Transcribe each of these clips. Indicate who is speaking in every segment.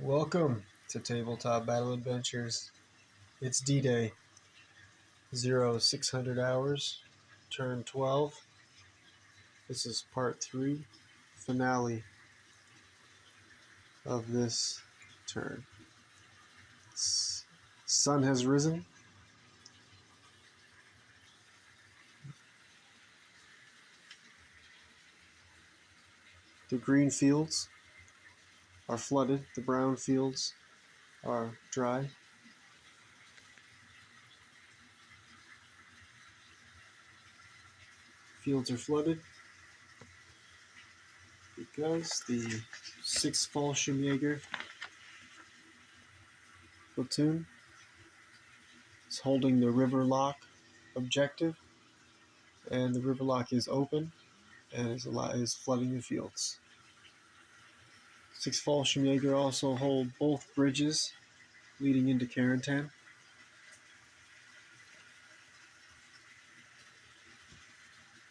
Speaker 1: Welcome to Tabletop Battle Adventures. It's D-Day, 0600 hours, turn 12. This is part 3, finale of this turn. Sun has risen. The green fields are flooded. The brown fields are dry. Fields are flooded because the 6th Fallschirmjäger platoon is holding the river lock objective, and the river lock is open and is flooding the fields. 6th Fallschirmjäger also hold both bridges leading into Carentan.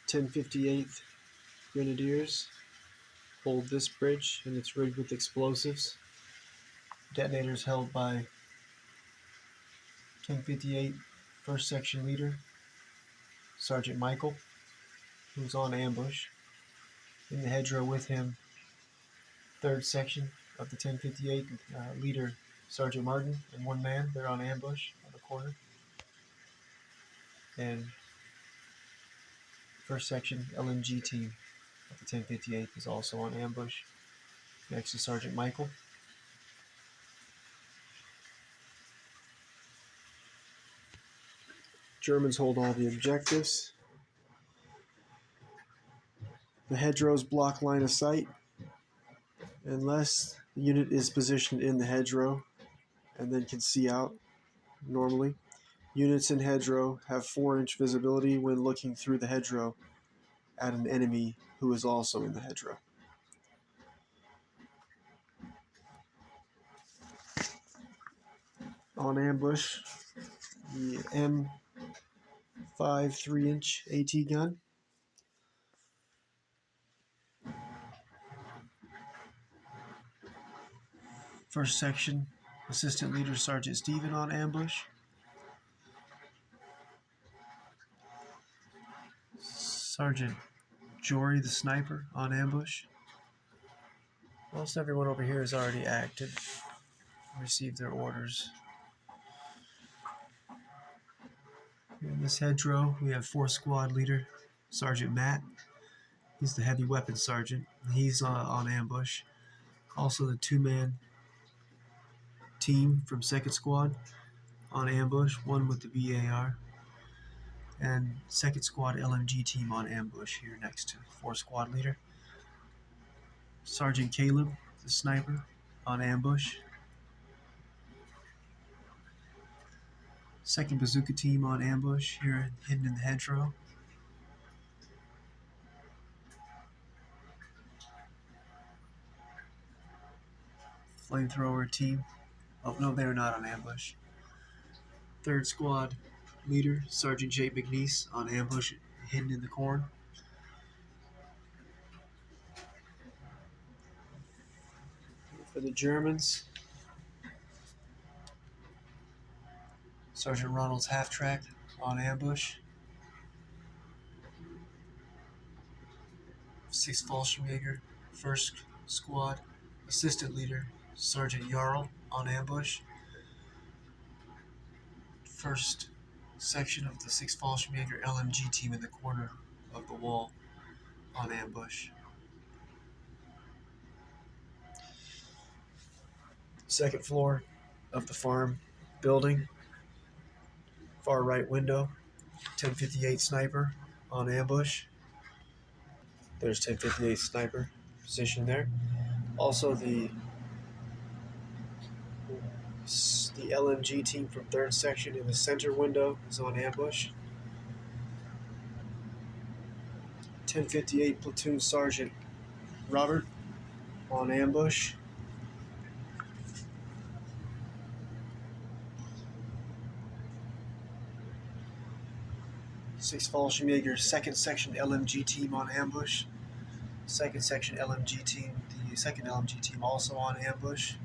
Speaker 1: (1058th) Grenadiers hold this bridge, and it's rigged with explosives. Detonators held by 1058 1st Section Leader Sergeant Michael, who's on ambush. In the hedgerow with him, 3rd Section of the 1058 Leader Sergeant Martin and one man. They're on ambush on the corner. And 1st Section LMG team of the 1058 is also on ambush next to Sergeant Michael. Germans hold all the objectives. The hedgerows block line of sight unless the unit is positioned in the hedgerow and then can see out normally. Units in hedgerow have 4-inch visibility when looking through the hedgerow at an enemy who is also in the hedgerow. On ambush, the M5 3-inch AT gun. First Section Assistant Leader Sergeant Stephen on ambush. Sergeant Jory the sniper on ambush. Most everyone over here has already acted, received their orders. In this hedgerow, we have 4th Squad Leader Sergeant Matt. He's the heavy weapons sergeant. He's on ambush. Also the 2-man team from 2nd Squad on ambush, one with the VAR. And 2nd Squad LMG team on ambush here next to 4th Squad Leader. Sergeant Caleb, the sniper, on ambush. 2nd Bazooka team on ambush here hidden in the hedgerow. Flamethrower team. Oh, no, they're not on ambush. 3rd Squad Leader Sergeant J. McNeese on ambush hidden in the corn. For the Germans, Sergeant Ronald's half-track on ambush. 6th Fallschirmjäger, 1st Squad Assistant Leader Sergeant Jarl on ambush. 1st Section of the 6th Fallschirmjäger LMG team in the corner of the wall on ambush. 2nd floor of the farm building, far right window, 1058 sniper on ambush. There's 1058 sniper position there. Also the LMG team from 3rd Section in the center window is on ambush. 1058 Platoon Sergeant Robert on ambush. Sixth Fallschirmjäger 2nd Section LMG team on ambush. 2nd Section LMG team, the 2nd LMG team also on ambush.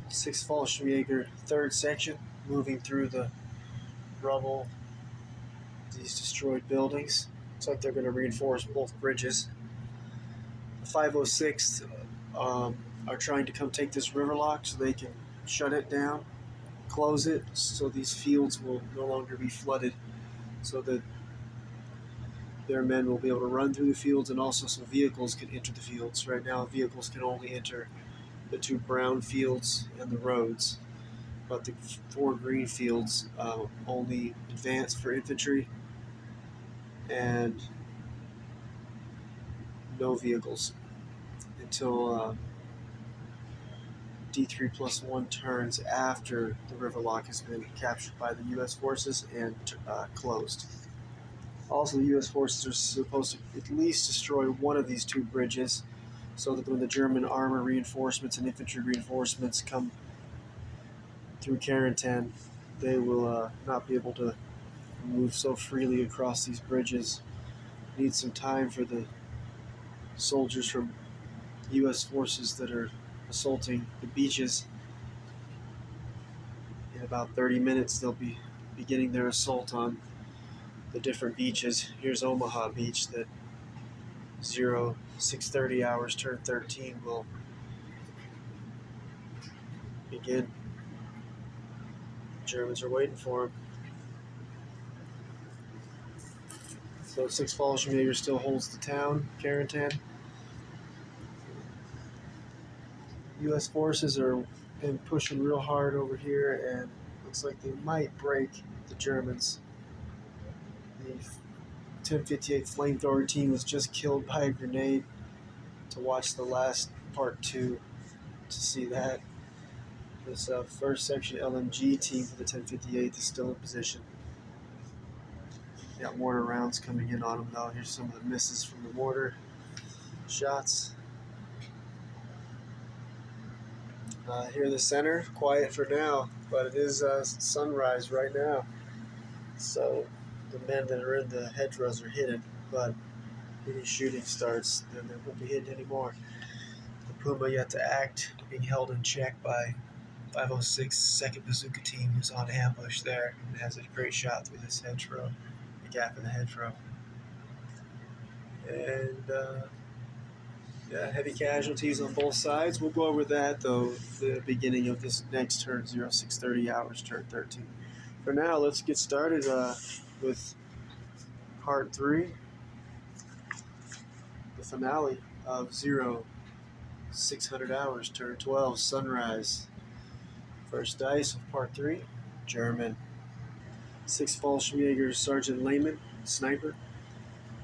Speaker 1: 6th Fallschirmjäger, 3rd section, moving through the rubble, these destroyed buildings. Looks like they're going to reinforce both bridges. The 506th are trying to come take this river lock so they can shut it down, close it, so these fields will no longer be flooded, so that their men will be able to run through the fields, and also so vehicles can enter the fields. Right now, vehicles can only enter the 2 brown fields and the roads, but the 4 green fields only advance for infantry and no vehicles until D3+1 turns after the river lock has been captured by the U.S. forces and closed. Also, the U.S. forces are supposed to at least destroy one of these 2 bridges, so that when the German armor reinforcements and infantry reinforcements come through Carentan, they will not be able to move so freely across these bridges. Need some time for the soldiers from U.S. forces that are assaulting the beaches. In about 30 minutes, they'll be beginning their assault on the different beaches. Here's Omaha Beach that 0630 hours turn 13 will begin. Germans are waiting for him. So 6th Fallschirmjäger still holds the town, Carentan. U.S. forces are been pushing real hard over here, and looks like they might break the Germans. The 1058 flamethrower team was just killed by a grenade. To watch the last part 2 to see that. This 1st section LMG team for the 1058 is still in position. Got mortar rounds coming in on them though. Here's some of the misses from the mortar shots. Here in the center, quiet for now, but it is sunrise right now. So the men that are in the hedgerows are hidden, but any shooting starts, then they won't be hidden anymore. The Puma yet to act, being held in check by 506 2nd Bazooka team, who's on ambush there and has a great shot through this hedgerow, the gap in the hedgerow. And yeah, heavy casualties on both sides. We'll go over that though, the beginning of this next turn, 0630 hours, turn 13. For now, let's get started with part 3, the finale of 0600 hours, turn 12, sunrise. First dice of part 3, German. 6th Fallschirmjäger Sergeant Lehman, sniper,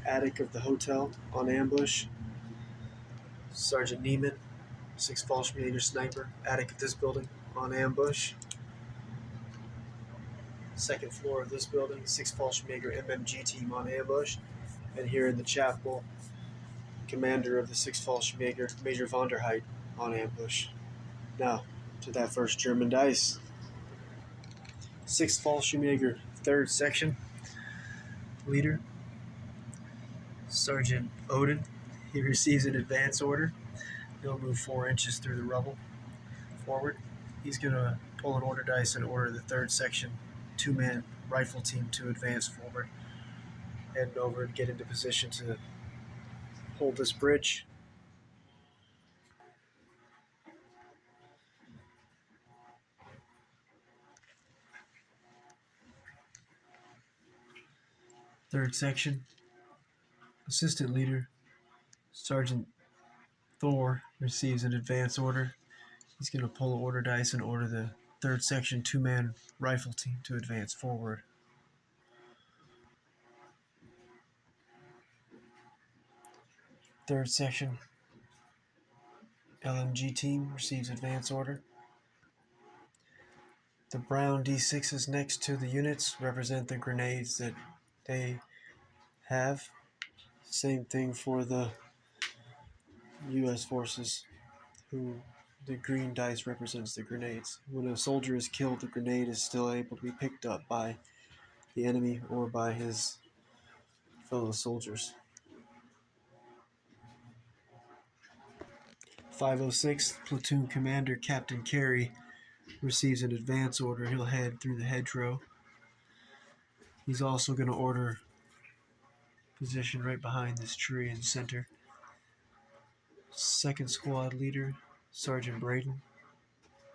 Speaker 1: attic of the hotel, on ambush. Sergeant Neiman, 6th Fallschirmjäger sniper, attic of this building, on ambush. 2nd floor of this building, 6th Fallschirmjäger MMG team on ambush. And here in the chapel, commander of the 6th Fallschirmjäger, Major von der Heid, on ambush. Now, to that first German dice. 6th Fallschirmjäger, 3rd section, leader, Sergeant Odin. He receives an advance order. He'll move 4 inches through the rubble forward. He's going to pull an order dice and order the 3rd section 2-man rifle team to advance forward, heading over and get into position to hold this bridge. Third section, assistant leader, Sergeant Thor, receives an advance order. He's going to pull an order dice and order the 3rd section 2-man rifle team to advance forward. Third section LMG team receives advance order. The brown D6s next to the units represent the grenades that they have. Same thing for the U.S. forces, who the green dice represents the grenades. When a soldier is killed, the grenade is still able to be picked up by the enemy or by his fellow soldiers. 506th Platoon Commander Captain Carey receives an advance order. He'll head through the hedgerow. He's also going to order position right behind this tree in the center. Second squad leader, Sergeant Braden,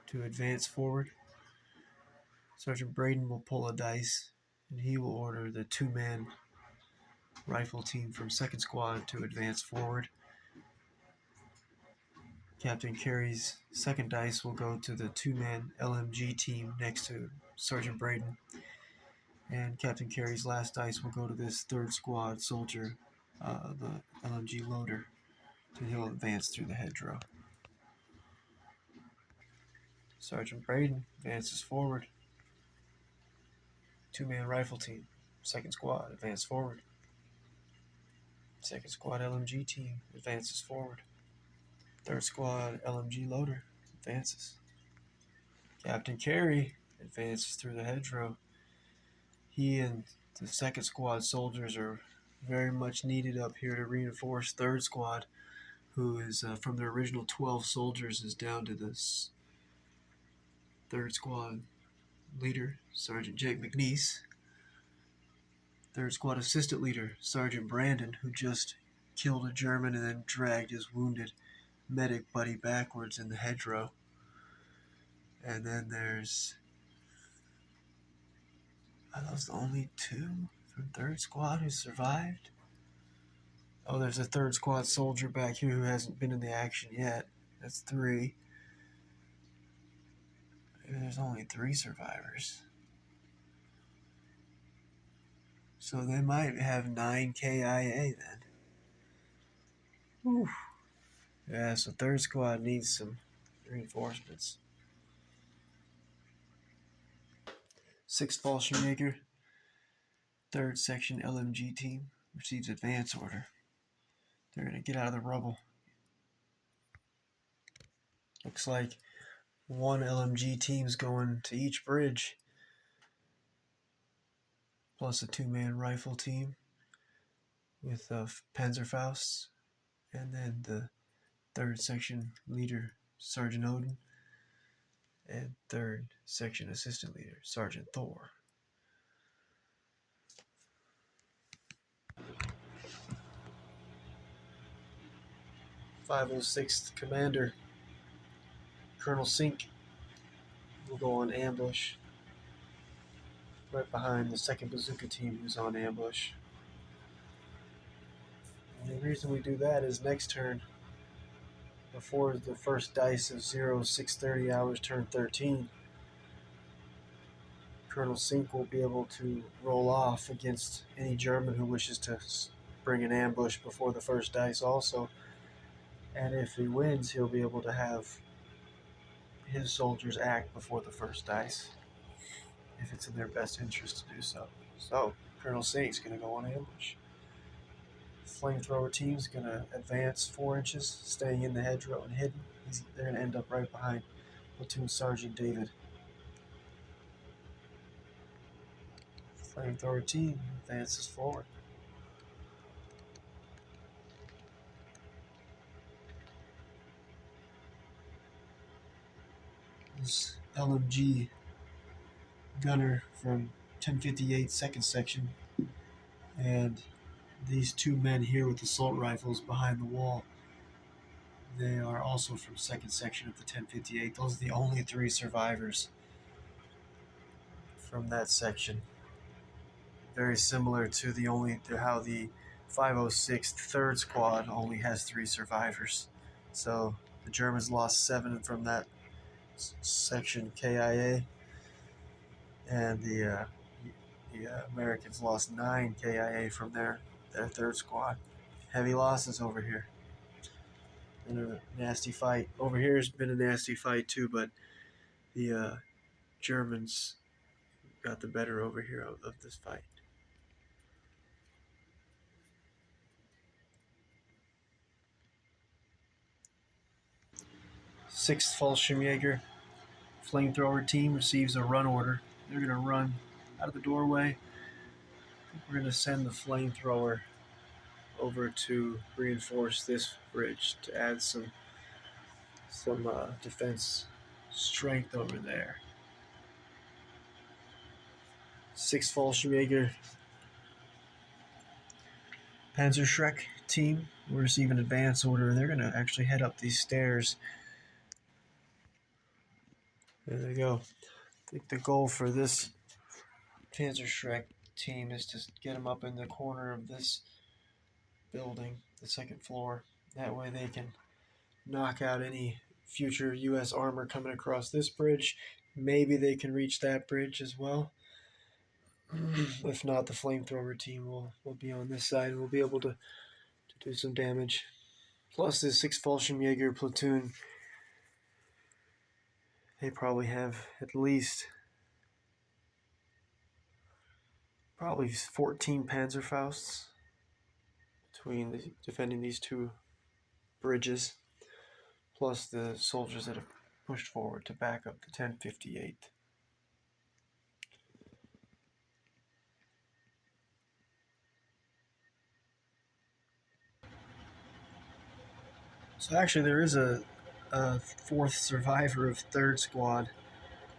Speaker 1: to advance forward. Sergeant Braden will pull a dice, and he will order the two-man rifle team from second squad to advance forward. Captain Carey's second dice will go to the two-man LMG team next to Sergeant Braden. And Captain Carey's last dice will go to this third squad soldier, the LMG loader, and he'll advance through the hedgerow. Sergeant Braden advances forward. Two-man rifle team, second squad, advance forward. Second squad LMG team advances forward. Third squad LMG loader advances. Captain Carey advances through the hedgerow. He and the second squad soldiers are very much needed up here to reinforce third squad, who is from the original 12 soldiers is down to this third squad leader, Sergeant Jake McNeese. Third squad assistant leader, Sergeant Brandon, who just killed a German and then dragged his wounded medic buddy backwards in the hedgerow. And then there's... Are those the only two from third squad who survived? Oh, there's a third squad soldier back here who hasn't been in the action yet. That's 3. Maybe there's only 3 survivors. So they might have 9 KIA then. Whew. Yeah, so third squad needs some reinforcements. 6th Fallschirmjäger, 3rd Section LMG team receives advance order. They're going to get out of the rubble. Looks like 1 LMG team's going to each bridge, plus a 2-man rifle team with Panzerfausts, and then the 3rd Section leader, Sergeant Odin, and 3rd Section assistant leader, Sergeant Thor. .506th Commander, Colonel Sink, will go on ambush right behind the 2nd Bazooka team who's on ambush. And the reason we do that is next turn, before the first dice of 0600 hours turn 13, Colonel Sink will be able to roll off against any German who wishes to bring an ambush before the first dice also. And if he wins, he'll be able to have his soldiers act before the first dice, if it's in their best interest to do so. So, Colonel Sink's going to go on ambush. Flamethrower team's going to advance 4 inches, staying in the hedgerow and hidden. They're going to end up right behind Platoon Sergeant David. Flamethrower team advances forward. This LMG gunner from 1058 2nd Section, and these 2 men here with assault rifles behind the wall, they are also from 2nd Section of the 1058. Those are the only 3 survivors from that section. Very similar to how the 506th 3rd Squad only has 3 survivors. So the Germans lost 7 from that section KIA, and the Americans lost 9 KIA from their 3rd Squad. Heavy losses over here. In a nasty fight. Over here has been a nasty fight too, but the Germans got the better over here of this fight. Sixth Fallschirmjäger flamethrower team receives a run order. They're going to run out of the doorway. We're going to send the flamethrower over to reinforce this bridge to add some defense strength over there. 6th Fallschirmjäger Panzerschreck team will receive an advance order, and they're going to actually head up these stairs. There they go. I think the goal for this Panzerschreck team is to get them up in the corner of this building, the 2nd floor. That way they can knock out any future U.S. armor coming across this bridge. Maybe they can reach that bridge as well. If not, the flamethrower team will be on this side and will be able to do some damage. Plus, the 6th Fallschirmjäger platoon, they probably have at least 14 Panzerfausts between defending these two bridges, plus the soldiers that have pushed forward to back up the 1058th. So actually there is a 4th survivor of 3rd Squad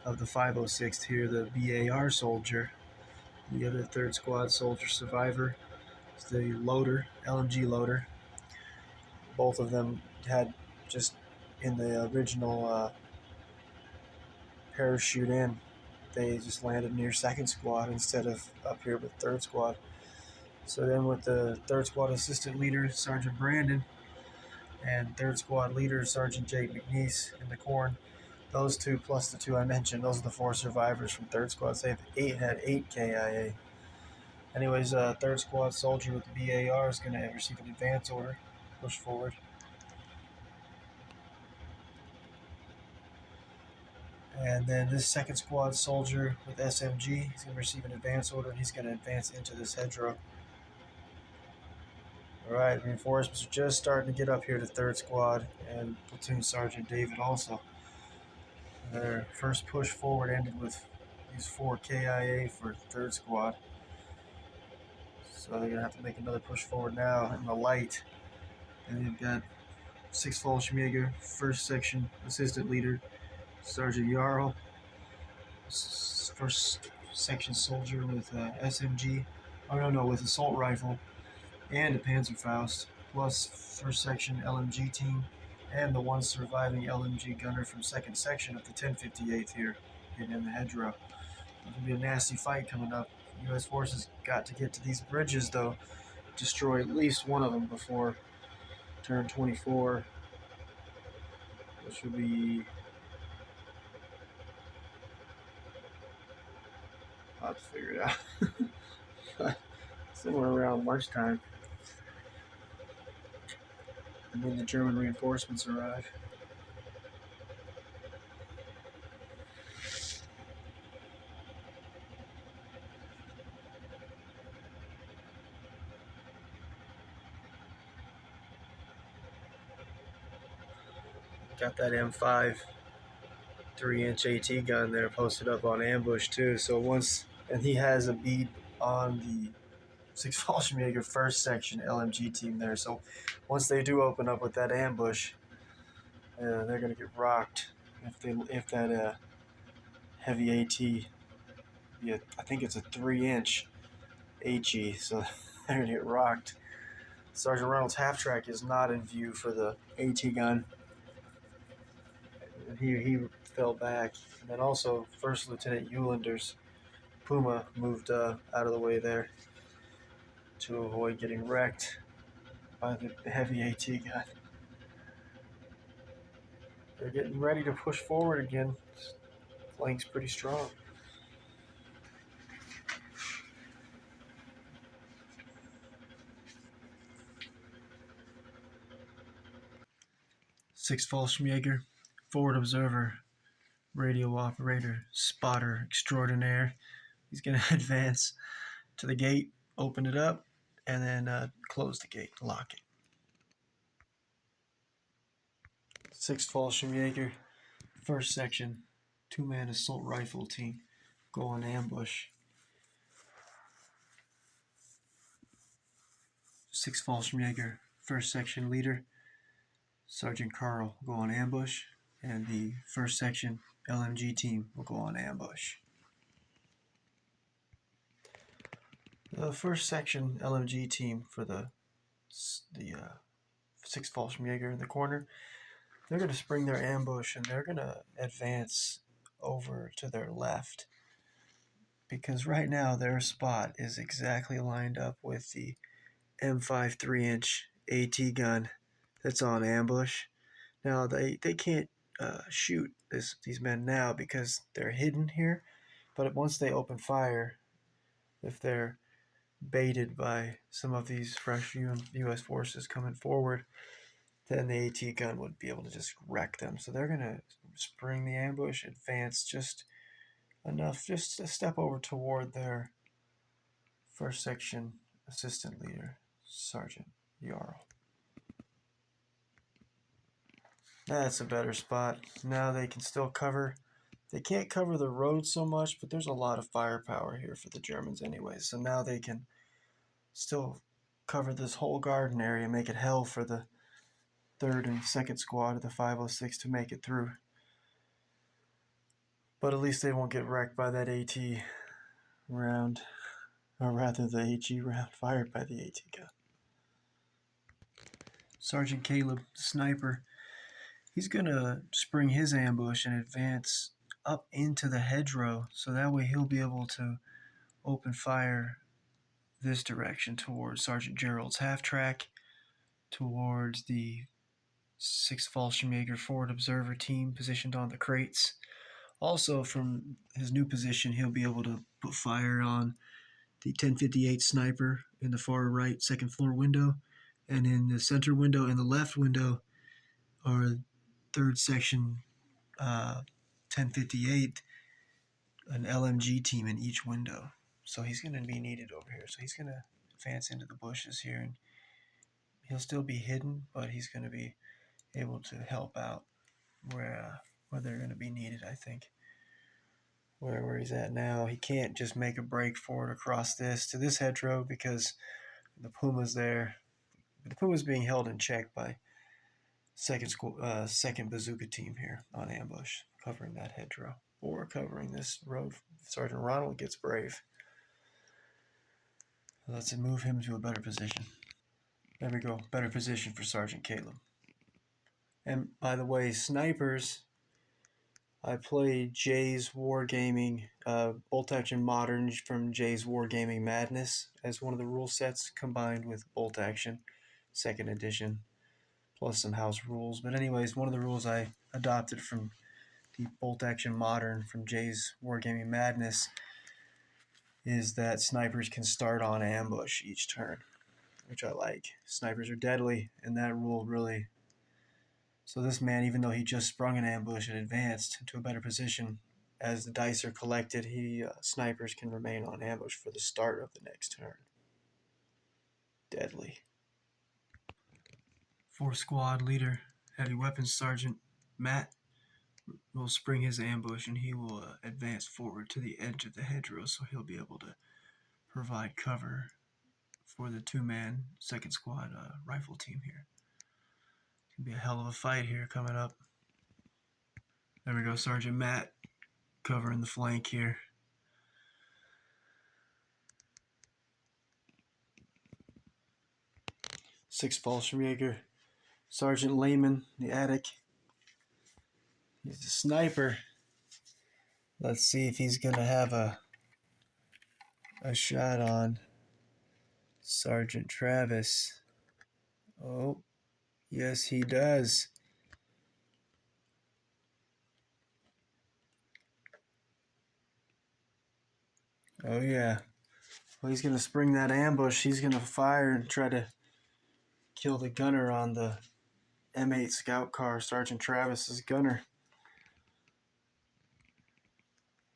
Speaker 1: of the 506th here, the BAR soldier. The other 3rd Squad soldier survivor is the loader, LMG loader. Both of them had just in the original parachute in, they just landed near 2nd Squad instead of up here with 3rd Squad. So then with the 3rd Squad assistant leader, Sergeant Brandon, and 3rd Squad leader, Sergeant Jake McNeese in the corn, those two plus the two I mentioned, those are the 4 survivors from 3rd Squad. So they had 8 KIA. Anyways, 3rd Squad soldier with the BAR is going to receive an advance order, push forward. And then this 2nd Squad soldier with SMG, he's going to receive an advance order, and he's going to advance into this hedgerow. Alright, reinforcements are just starting to get up here to 3rd Squad, and Platoon Sergeant David also. Their first push forward ended with these 4 KIA for 3rd Squad. So they're going to have to make another push forward now in the light. And they've got 6th Fallschirmjäger, 1st Section Assistant Leader, Sergeant Jarl, 1st Section Soldier with SMG, with Assault Rifle and a Panzerfaust, plus 1st Section LMG team, and the 1 surviving LMG gunner from 2nd Section of the 1058th here, getting in the hedgerow. There's going to be a nasty fight coming up. U.S. forces got to get to these bridges, though, destroy at least one of them before turn 24, which will be... I'll have to figure it out. Somewhere around lunchtime. And when the German reinforcements arrive. Got that M5 3-inch AT gun there posted up on ambush too. So and he has a bead on the 6th Fallschirmjäger 1st Section LMG team there. So once they do open up with that ambush, they're gonna get rocked. If that heavy AT, I think it's a 3-inch HE, so they're gonna get rocked. Sergeant Reynolds' half-track is not in view for the AT gun. He fell back. And then also 1st Lieutenant Eulander's Puma moved out of the way there to avoid getting wrecked by the heavy AT gun. They're getting ready to push forward again. Flank's pretty strong. Sixth Fallschirmjäger, forward observer, radio operator, spotter extraordinaire. He's going to advance to the gate, open it up, and then close the gate, lock it. 6th Fallschirmjäger, 1st Section, 2-man assault rifle team, go on ambush. 6th Fallschirmjäger, 1st Section leader, Sergeant Carl, go on ambush, and the 1st Section LMG team will go on ambush. The first section LMG team for the 6 Fallschirmjäger in the corner, they're going to spring their ambush and they're going to advance over to their left, because right now their spot is exactly lined up with the M5 3-inch AT gun that's on ambush. Now they can't shoot these men now because they're hidden here, but once they open fire, if they're baited by some of these fresh U.S. forces coming forward, then the AT gun would be able to just wreck them. So they're going to spring the ambush, advance just enough, just a step over toward their first section assistant leader, Sergeant Jarl. That's a better spot. Now they can still cover. They can't cover the road so much, but there's a lot of firepower here for the Germans anyway. So now they can still cover this whole garden area, make it hell for the 3rd and 2nd squad of the 506 to make it through. But at least they won't get wrecked by that AT round, or rather the HE round fired by the AT gun. Sergeant Caleb, the sniper, he's going to spring his ambush and advance up into the hedgerow, so that way he'll be able to open fire this direction towards Sergeant Gerald's half-track, towards the 6th Fallschirmjäger forward observer team positioned on the crates. Also, from his new position, he'll be able to put fire on the 1058 sniper in the far right 2nd floor window, and in the center window and the left window are 3rd section 1058, an LMG team in each window. So he's going to be needed over here. So he's going to advance into the bushes here, and he'll still be hidden, but he's going to be able to help out where they're going to be needed, I think. Where he's at now, he can't just make a break forward across this to this hedgerow because the Puma's there. The Puma's being held in check by second bazooka team here on ambush, covering that hedgerow or covering this road. Sergeant Ronald gets brave. Let's move him to a better position. There we go, better position for Sergeant Caleb. And by the way, snipers, I played Jay's Wargaming, Bolt Action Modern from Jay's Wargaming Madness as one of the rule sets, combined with Bolt Action 2nd edition, plus some house rules. But anyways, one of the rules I adopted from the Bolt Action Modern from Jay's Wargaming Madness is that snipers can start on ambush each turn, which I like. Snipers are deadly, and that rule really... So this man, even though he just sprung an ambush and advanced into a better position, as the dice are collected, snipers can remain on ambush for the start of the next turn. Deadly. 4th squad leader, heavy weapons sergeant Matt, will spring his ambush and he will advance forward to the edge of the hedgerow, so he'll be able to provide cover for the 2-man 2nd squad rifle team here. It's going to be a hell of a fight here coming up. There we go, Sergeant Matt covering the flank here. Sixth Fallschirmjäger, Sergeant Lehman, the attic. He's the sniper. Let's see if he's going to have a shot on Sergeant Travis. Oh, yes he does. Oh yeah. Well, he's going to spring that ambush. He's going to fire and try to kill the gunner on the M8 scout car, Sergeant Travis's gunner.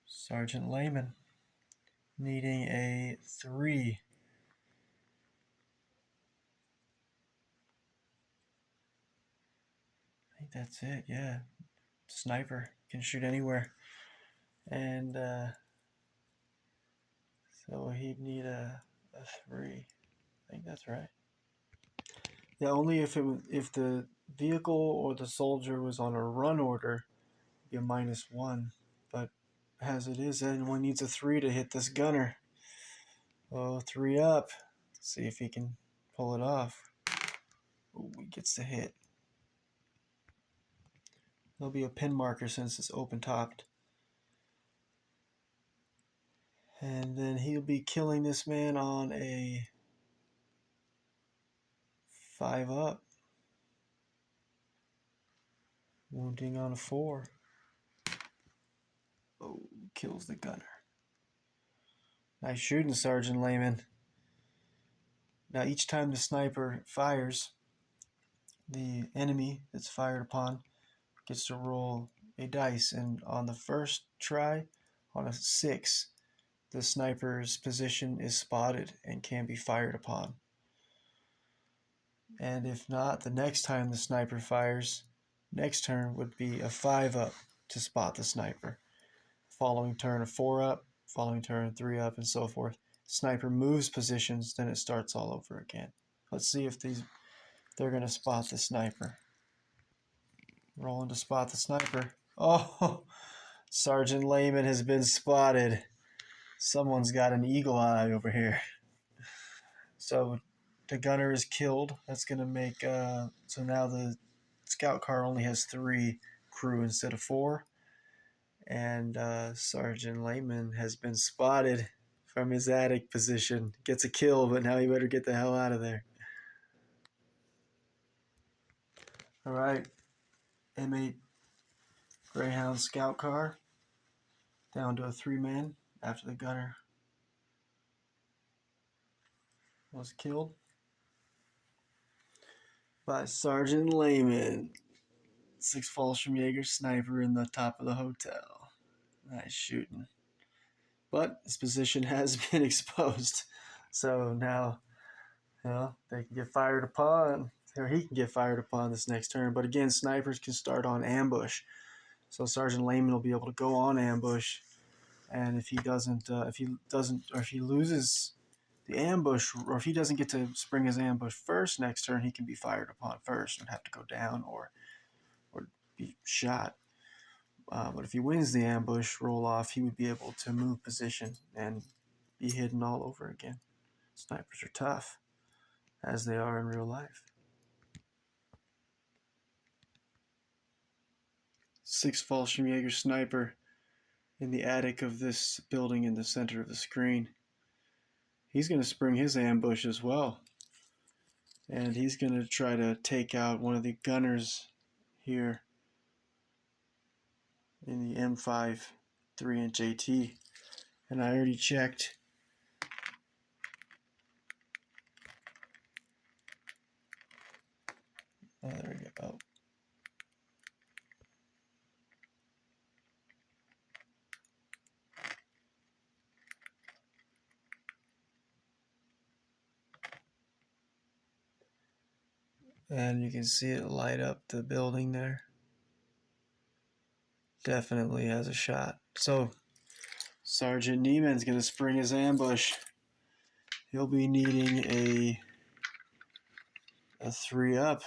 Speaker 1: Sergeant Lehman needing a 3. I think that's it, yeah. Sniper, can shoot anywhere. And so he'd need a 3. I think that's right. Yeah, only if the vehicle or the soldier was on a run order, be a -1, but as it is, anyone needs a 3 to hit this gunner. Oh, 3 up. Let's see if he can pull it off. Oh, he gets the hit. There'll be a pin marker since it's open topped. And then he'll be killing this man on a 5 up. Wounding on a 4. Oh, kills the gunner. Nice shooting, Sergeant Lehman. Now each time the sniper fires, the enemy that's fired upon gets to roll a dice, and on the first try, on a 6, the sniper's position is spotted and can be fired upon. And if not, the next time the sniper fires, next turn would be a 5 up to spot the sniper. Following turn a 4 up, following turn 3 up, and so forth. Sniper moves positions, then it starts all over again. Let's see if they're going to spot the sniper. Rolling to spot the sniper. Oh, Sergeant Lehman has been spotted. Someone's got an eagle eye over here. So the gunner is killed. That's going to make, so now the scout car only has 3 crew instead of 4. And Sergeant Lehman has been spotted from his attic position. Gets a kill, but now he better get the hell out of there. All right, M8 Greyhound scout car down to a 3-man after the gunner was killed by Sergeant Lehman. 6 Fallschirmjäger sniper in the top of the hotel. Nice shooting. But his position has been exposed. So now, they can get fired upon, or he can get fired upon this next turn. But again, snipers can start on ambush. So Sergeant Lehman will be able to go on ambush. And if he loses the ambush, or if he doesn't get to spring his ambush first next turn, he can be fired upon first and have to go down or be shot. But if he wins the ambush roll off, he would be able to move position and be hidden all over again. Snipers are tough, as they are in real life. 6 Fallschirmjäger sniper in the attic of this building in the center of the screen. He's going to spring his ambush as well. And he's going to try to take out one of the gunners here in the M5 3-inch AT. And I already checked. Oh, there we go. And you can see it light up the building there. Definitely has a shot. So Sergeant Neiman's going to spring his ambush. He'll be needing a 3 up.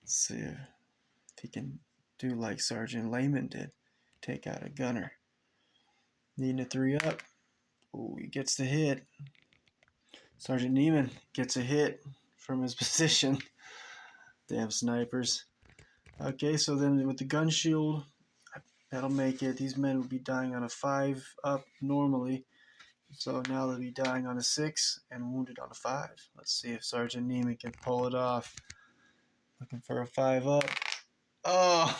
Speaker 1: Let's see if he can do like Sergeant Lehman did. Take out a gunner. Needing a 3 up. Oh, he gets the hit. Sergeant Neiman gets a hit from his position. Damn snipers. Okay, so then with the gun shield, that'll make it. These men would be dying on a 5 up normally. So now they'll be dying on a 6 and wounded on a 5. Let's see if Sergeant Neiman can pull it off. Looking for a 5 up. Oh,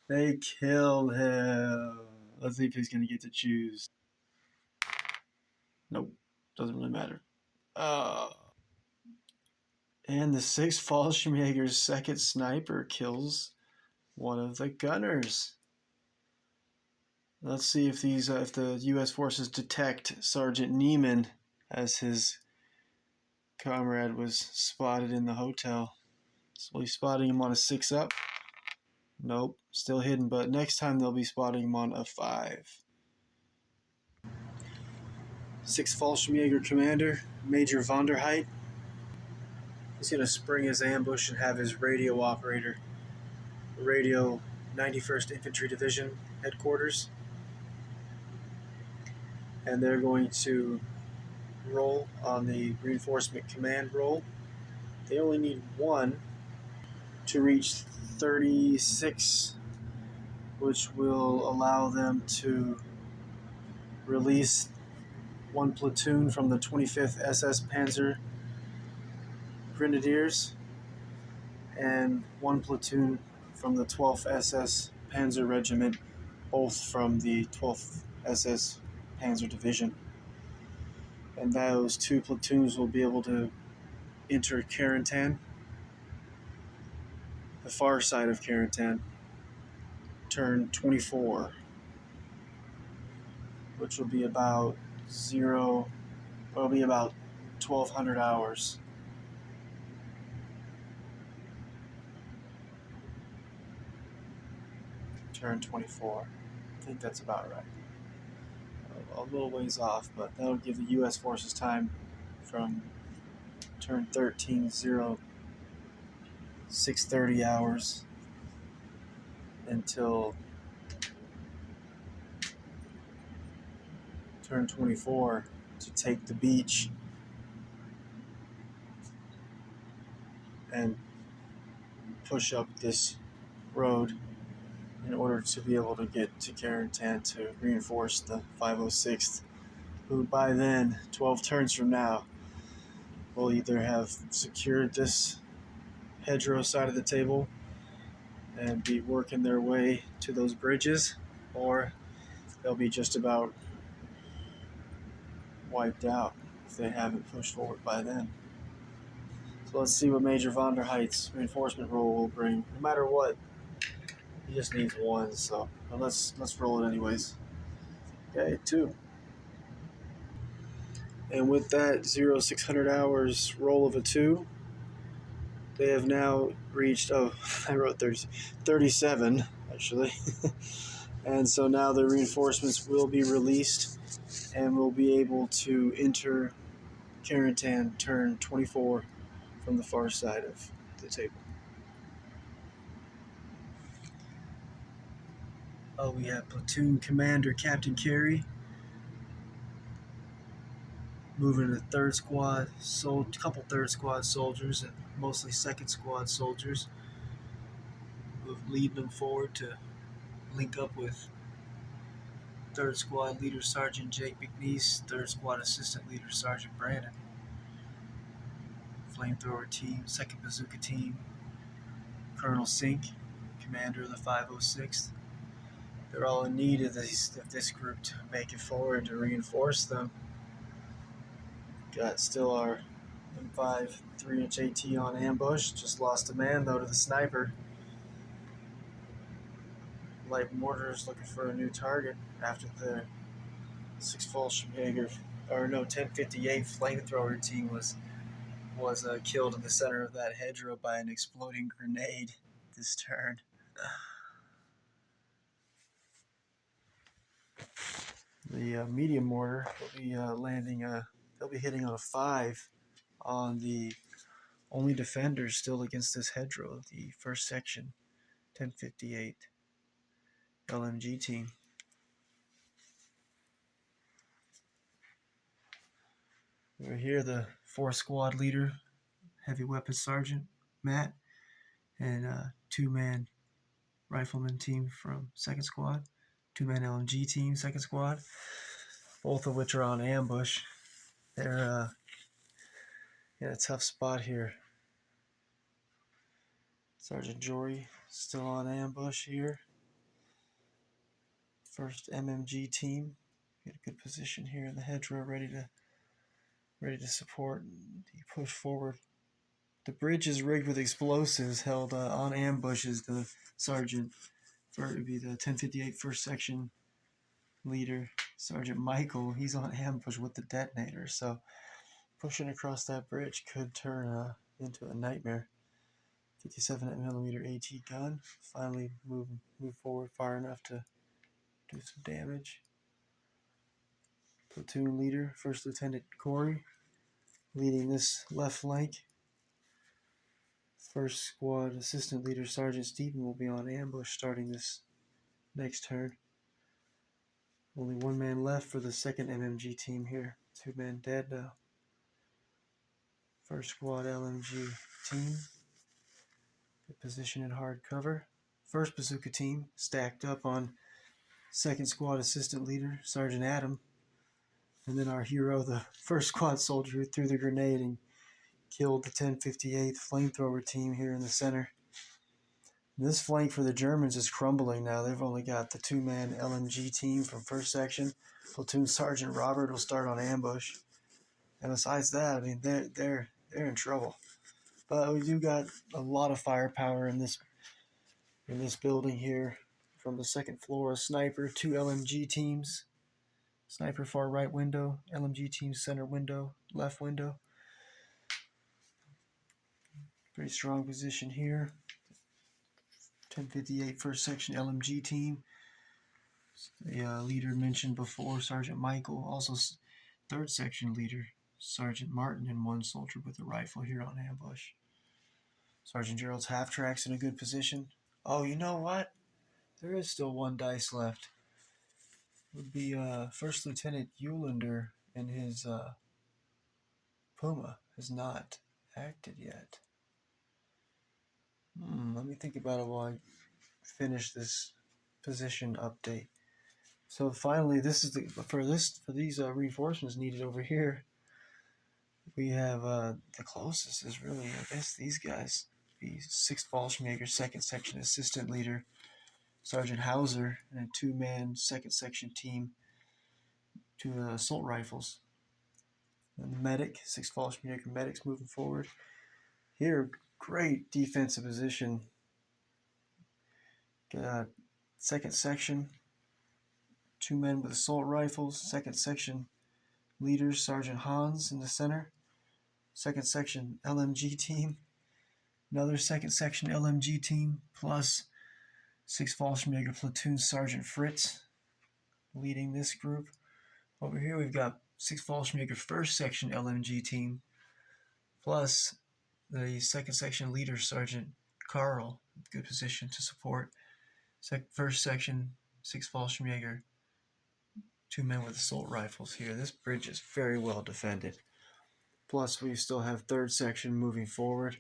Speaker 1: they killed him. Let's see if he's going to get to choose. Nope, doesn't really matter. And the 6 Fallschirmjäger's second sniper kills one of the gunners. Let's see if if the U.S. forces detect Sergeant Neiman as his comrade was spotted in the hotel. So we'll be spotting him on a 6 up. Nope, still hidden, but next time they'll be spotting him on a 5. 6 Fallschirmjäger commander, Major Vonderheit. He's going to spring his ambush and have his radio operator radio 91st Infantry Division headquarters, and they're going to roll on the reinforcement command roll. They only need one to reach 36, which will allow them to release one platoon from the 25th SS Panzer Grenadiers and one platoon from the 12th SS Panzer Regiment, both from the 12th SS Panzer Division. And those two platoons will be able to enter Carentan, the far side of Carentan, turn 24, which will be about 1200 hours. Turn 24. I think that's about right. A little ways off, but that'll give the U.S. forces time from turn 13, 630 hours until turn 24 to take the beach and push up this road in order to be able to get to Carentan to reinforce the 506th, who by then, 12 turns from now, will either have secured this hedgerow side of the table and be working their way to those bridges, or they'll be just about wiped out if they haven't pushed forward by then. So let's see what Major von der Heidt's reinforcement roll will bring. No matter what, he just needs one, so let's roll it anyways. Okay, 2. And with that 0600 hours roll of a 2, they have now reached, I wrote 37 actually. And so now the reinforcements will be released and will be able to enter Carentan turn 24 from the far side of the table. We have platoon commander Captain Carey moving to third squad, couple third squad soldiers and mostly second squad soldiers, leading them forward to link up with third squad leader Sergeant Jake McNeese, third squad assistant leader Sergeant Brandon, flamethrower team, second bazooka team, Colonel Sink, commander of the 506th. They're all in need of this group to make it forward to reinforce them. Got still our M5 3-inch AT on ambush. Just lost a man though to the sniper. Light mortars looking for a new target after the 1058 flamethrower team was killed in the center of that hedgerow by an exploding grenade this turn. The medium mortar will be they'll be hitting on a 5 on the only defenders still against this hedgerow, the first section, 1058 LMG team. We're here, the 4 squad leader, heavy weapons sergeant Matt, and a 2-man rifleman team from second squad, 2-man LMG team, second squad, both of which are on ambush. They're in a tough spot here. Sergeant Jory still on ambush here. First MMG team, get a good position here in the hedgerow, ready to support the push forward. The bridge is rigged with explosives. Held on ambush is the sergeant, it would be the 1058 first section leader, Sergeant Michael. He's on ambush with the detonator, so pushing across that bridge could turn into a nightmare. 57mm AT gun, finally move forward far enough to do some damage. Platoon leader, First Lieutenant Corey, leading this left flank. First squad assistant leader Sergeant Stephen will be on ambush starting this next turn. Only one man left for the second MMG team here. 2 men dead now. First squad LMG team. Good position in hard cover. First bazooka team stacked up on second squad assistant leader Sergeant Adam. And then our hero, the first squad soldier who threw the grenade and killed the 1058th flamethrower team here in the center. And this flank for the Germans is crumbling now. They've only got the 2-man LMG team from first section. Platoon Sergeant Robert will start on ambush. And besides that, I mean, they're in trouble. But we do got a lot of firepower in this building here. From the second floor, a sniper, 2 LMG teams. Sniper far right window, LMG team center window, left window. Pretty strong position here. 1058 first section LMG team. The leader mentioned before, Sergeant Michael. Also third section leader, Sergeant Martin, and 1 soldier with a rifle here on ambush. Sergeant Gerald's half-track's in a good position. Oh, you know what? There is still 1 dice left. It would be First Lieutenant Eulander, and his Puma has not acted yet. Let me think about it while I finish this position update. So finally, this is for these reinforcements needed over here. We have the closest is really, I guess, these guys. The 6th Fallschirmjäger 2nd Section Assistant Leader, Sergeant Hauser, and a 2-man 2nd Section team, 2 assault rifles. And the medic, 6th Fallschirmjäger medics moving forward. Here, great defensive position. Got 2nd Section, 2 men with assault rifles, 2nd Section leaders, Sergeant Hans in the center. 2nd Section LMG team, another 2nd Section LMG team, plus 6th Fallschirmjäger Platoon Sergeant Fritz leading this group. Over here we've got 6th Fallschirmjäger 1st Section LMG team, plus the 2nd Section leader Sergeant Carl, good position to support. 1st Section 6th Fallschirmjäger, 2 men with assault rifles here. This bridge is very well defended. Plus, we still have 3rd Section moving forward.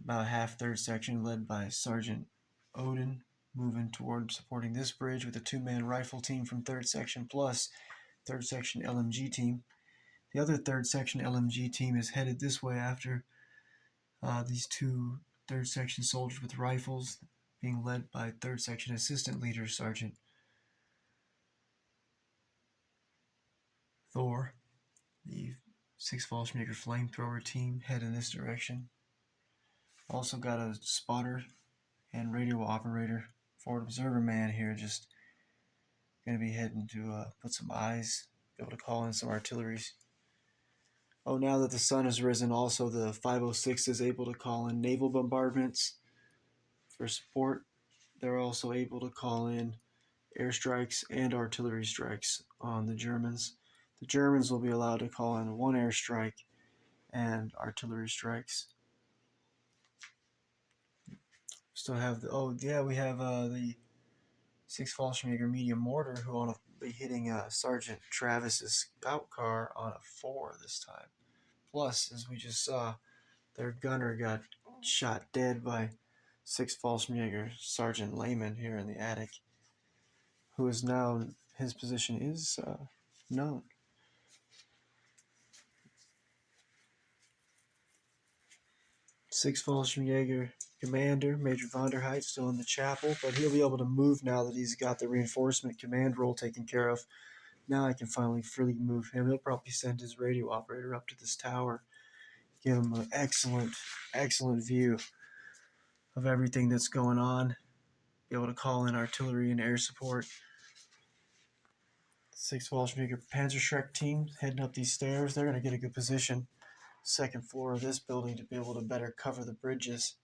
Speaker 1: About half 3rd Section led by Sergeant Odin, moving toward supporting this bridge with a 2-man rifle team from 3rd Section plus 3rd Section LMG team. The other 3rd Section LMG team is headed this way after these 2 3rd Section soldiers with rifles, being led by 3rd Section Assistant Leader Sergeant Thor. The 6th Fallschirmjäger flamethrower team head in this direction. Also got a spotter and radio operator, forward observer man here, just going to be heading to put some eyes, be able to call in some artilleries. Oh, now that the sun has risen, also the 506 is able to call in naval bombardments for support. They're also able to call in airstrikes and artillery strikes on the Germans. The Germans will be allowed to call in 1 airstrike and artillery strikes. Still have we have the 6th Fallschirmjäger medium mortar who will be hitting Sergeant Travis's scout car on a 4 this time. Plus, as we just saw, their gunner got shot dead by 6th Fallschirmjäger Sergeant Lehman here in the attic, who is now, his position is known. Sixth Fallschirmjäger Commander, Major Vonderheit, still in the chapel, but he'll be able to move now that he's got the reinforcement command role taken care of. Now I can finally freely move him. He'll probably send his radio operator up to this tower, give him an excellent view of everything that's going on, be able to call in artillery and air support. 6th Fallschirmjäger Panzerschreck team heading up these stairs. They're going to get a good position, 2nd floor of this building, to be able to better cover the bridges.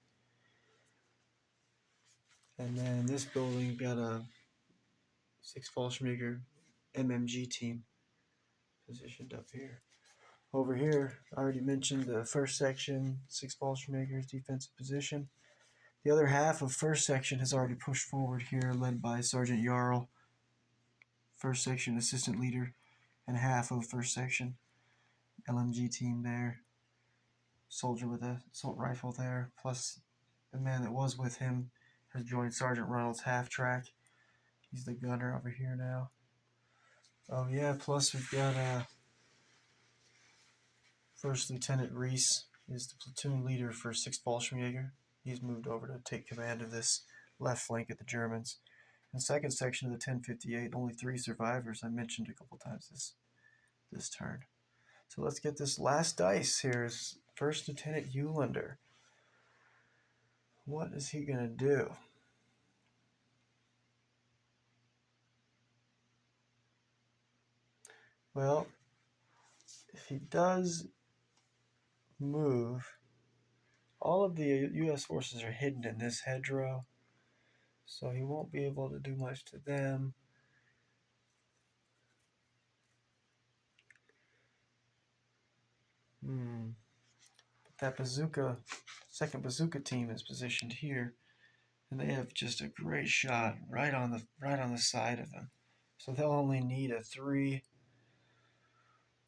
Speaker 1: And then this building got a 6th Fallschirmjäger MMG team positioned up here. Over here, I already mentioned the first section, 6 Fallschirmjägers defensive position. The other half of first section has already pushed forward here, led by Sergeant Jarl, first section assistant leader, and half of first section. LMG team there. Soldier with a assault rifle there, plus the man that was with him has joined Sergeant Reynolds' half track. He's the gunner over here now. Oh yeah, plus we've got First Lieutenant Reese is the platoon leader for 6th Fallschirmjäger. He's moved over to take command of this left flank of the Germans. In the second section of the 1058, only 3 survivors. I mentioned a couple times this turn. So let's get this last dice here. Is First Lieutenant Eulander. What is he going to do? Well, if he does move, all of the U.S. forces are hidden in this hedgerow, so he won't be able to do much to them. But that bazooka, second bazooka team is positioned here, and they have just a great shot right on the side of them. So they'll only need a 3,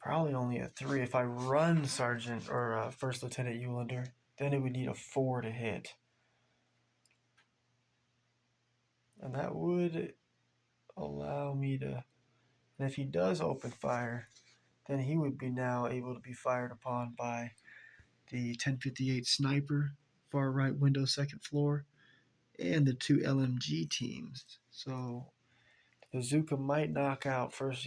Speaker 1: probably only a 3. If I run Sergeant or First Lieutenant Eulander, then it would need a 4 to hit. And that would allow me to, and if he does open fire, then he would be now able to be fired upon by the 1058 sniper, far right window, second floor, and the 2 LMG teams. So the bazooka might knock out First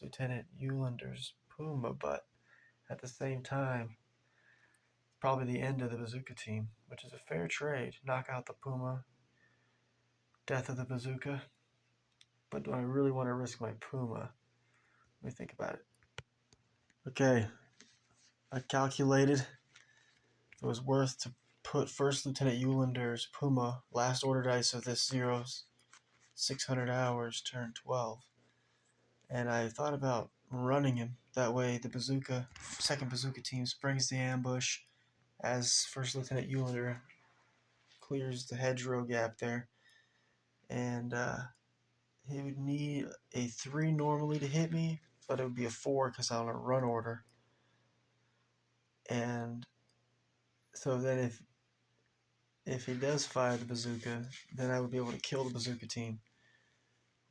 Speaker 1: Lieutenant Eulander's Puma, but at the same time, probably the end of the bazooka team, which is a fair trade. Knock out the Puma, death of the bazooka. But do I really want to risk my Puma? Let me think about it. Okay, I calculated it was worth to put First Lieutenant Eulander's Puma, last order dice of this 0600 hours, turn 12. And I thought about running him. That way the second bazooka team springs the ambush as First Lieutenant Eulander clears the hedgerow gap there. And he would need a 3 normally to hit me, but it would be a 4 because I'm on a run order. And so then if he does fire the bazooka, then I would be able to kill the bazooka team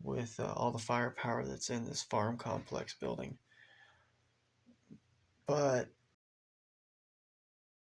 Speaker 1: with all the firepower that's in this farm complex building. But